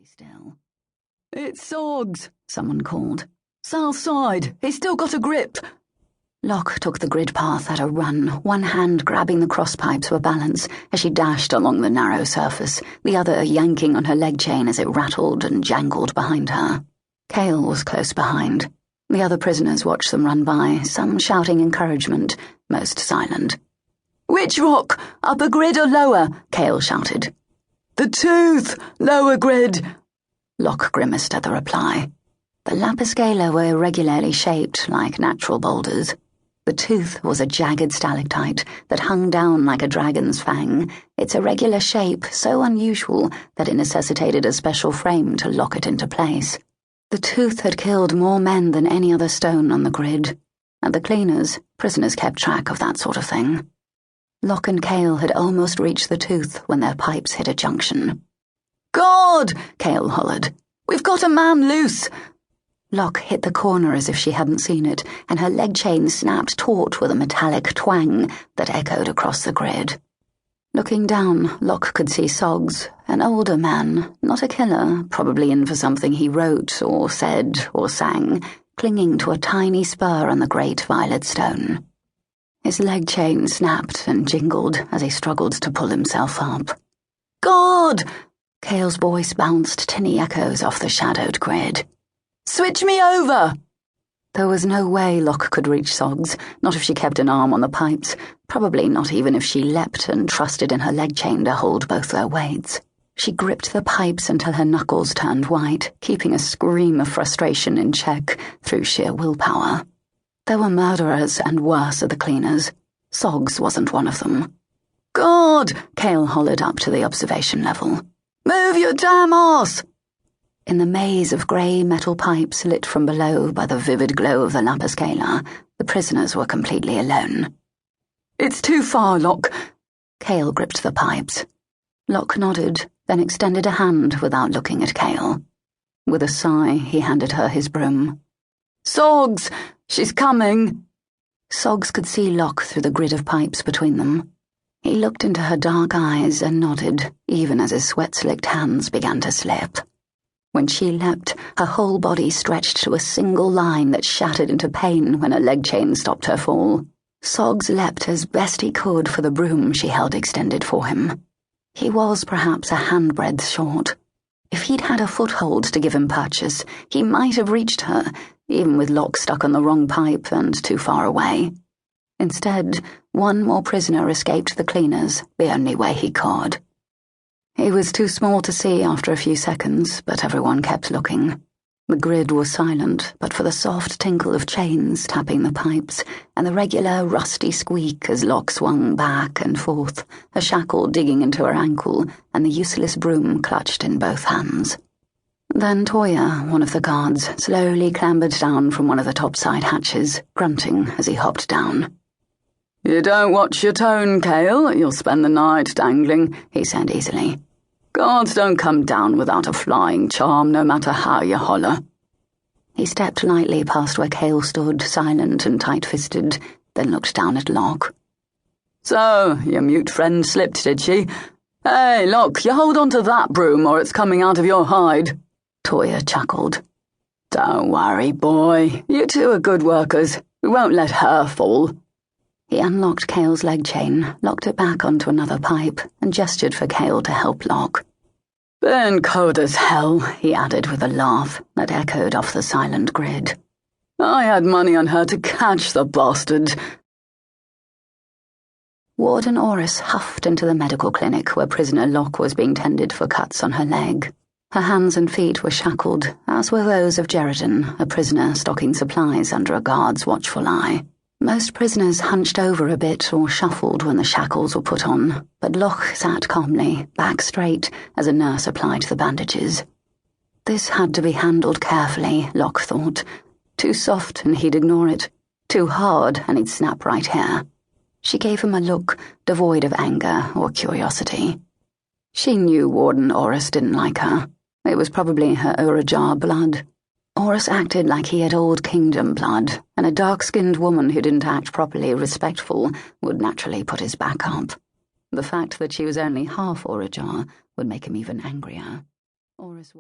still. "It's Sogs," someone called. "South side, he's still got a grip." Loch took the grid path at a run, one hand grabbing the crosspipes for balance as she dashed along the narrow surface, the other yanking on her leg chain as it rattled and jangled behind her. Cale was close behind. The other prisoners watched them run by, some shouting encouragement, most silent. "Which rock? Upper grid or lower?" Cale shouted. "The tooth! Lower grid!" Loch grimaced at the reply. The lapis-scala were irregularly shaped like natural boulders. The tooth was a jagged stalactite that hung down like a dragon's fang, its irregular shape so unusual that it necessitated a special frame to lock it into place. The tooth had killed more men than any other stone on the grid, and the cleaners, prisoners kept track of that sort of thing. Loch and Cale had almost reached the tooth when their pipes hit a junction. "God!" Cale hollered. "We've got a man loose!" Loch hit the corner as if she hadn't seen it, and her leg chain snapped taut with a metallic twang that echoed across the grid. Looking down, Loch could see Sogs, an older man, not a killer, probably in for something he wrote or said or sang, clinging to a tiny spur on the great violet stone. His leg chain snapped and jingled as he struggled to pull himself up. "God!" Cale's voice bounced tinny echoes off the shadowed grid. "Switch me over!" There was no way Loch could reach Sogs, not if she kept an arm on the pipes, probably not even if she leapt and trusted in her leg chain to hold both their weights. She gripped the pipes until her knuckles turned white, keeping a scream of frustration in check through sheer willpower. There were murderers and worse at the cleaners. Sogs wasn't one of them. "God!" Cale hollered up to the observation level. "Move your damn arse!" In the maze of grey metal pipes lit from below by the vivid glow of the lapis-scala, the prisoners were completely alone. "It's too far, Loch." Cale gripped the pipes. Loch nodded, then extended a hand without looking at Cale. With a sigh, he handed her his broom. "Sogs! She's coming!" Sogs could see Loch through the grid of pipes between them. He looked into her dark eyes and nodded, even as his sweat-slicked hands began to slip. When she leapt, her whole body stretched to a single line that shattered into pain when her leg chain stopped her fall. Sogs leapt as best he could for the broom she held extended for him. He was perhaps a handbreadth short. If he'd had a foothold to give him purchase, he might have reached her, even with Loch stuck on the wrong pipe and too far away. Instead, one more prisoner escaped the cleaners the only way he could. He was too small to see after a few seconds, but everyone kept looking. The grid was silent, but for the soft tinkle of chains tapping the pipes and the regular rusty squeak as Loch swung back and forth, a shackle digging into her ankle and the useless broom clutched in both hands. Then Toya, one of the guards, slowly clambered down from one of the topside hatches, grunting as he hopped down. "You don't watch your tone, Cale, you'll spend the night dangling," he said easily. "Guards don't come down without a flying charm, no matter how you holler." He stepped lightly past where Cale stood, silent and tight-fisted, then looked down at Loch. "So, your mute friend slipped, did she? Hey, Loch, you hold on to that broom or it's coming out of your hide." Toya chuckled. "Don't worry, boy. You two are good workers. We won't let her fall." He unlocked Cale's leg chain, locked it back onto another pipe, and gestured for Cale to help Loch. "Been cold as hell," he added with a laugh that echoed off the silent grid. "I had money on her to catch the bastard." Warden Orris huffed into the medical clinic where prisoner Loch was being tended for cuts on her leg. Her hands and feet were shackled, as were those of Jerridan, a prisoner stocking supplies under a guard's watchful eye. Most prisoners hunched over a bit or shuffled when the shackles were put on, but Loch sat calmly, back straight, as a nurse applied the bandages. This had to be handled carefully, Loch thought. Too soft and he'd ignore it. Too hard and he'd snap right here. She gave him a look, devoid of anger or curiosity. She knew Warden Orris didn't like her. It was probably her Urajar blood. Orris acted like he had Old Kingdom blood, and a dark-skinned woman who didn't act properly respectful would naturally put his back up. The fact that she was only half Urajar would make him even angrier. Orris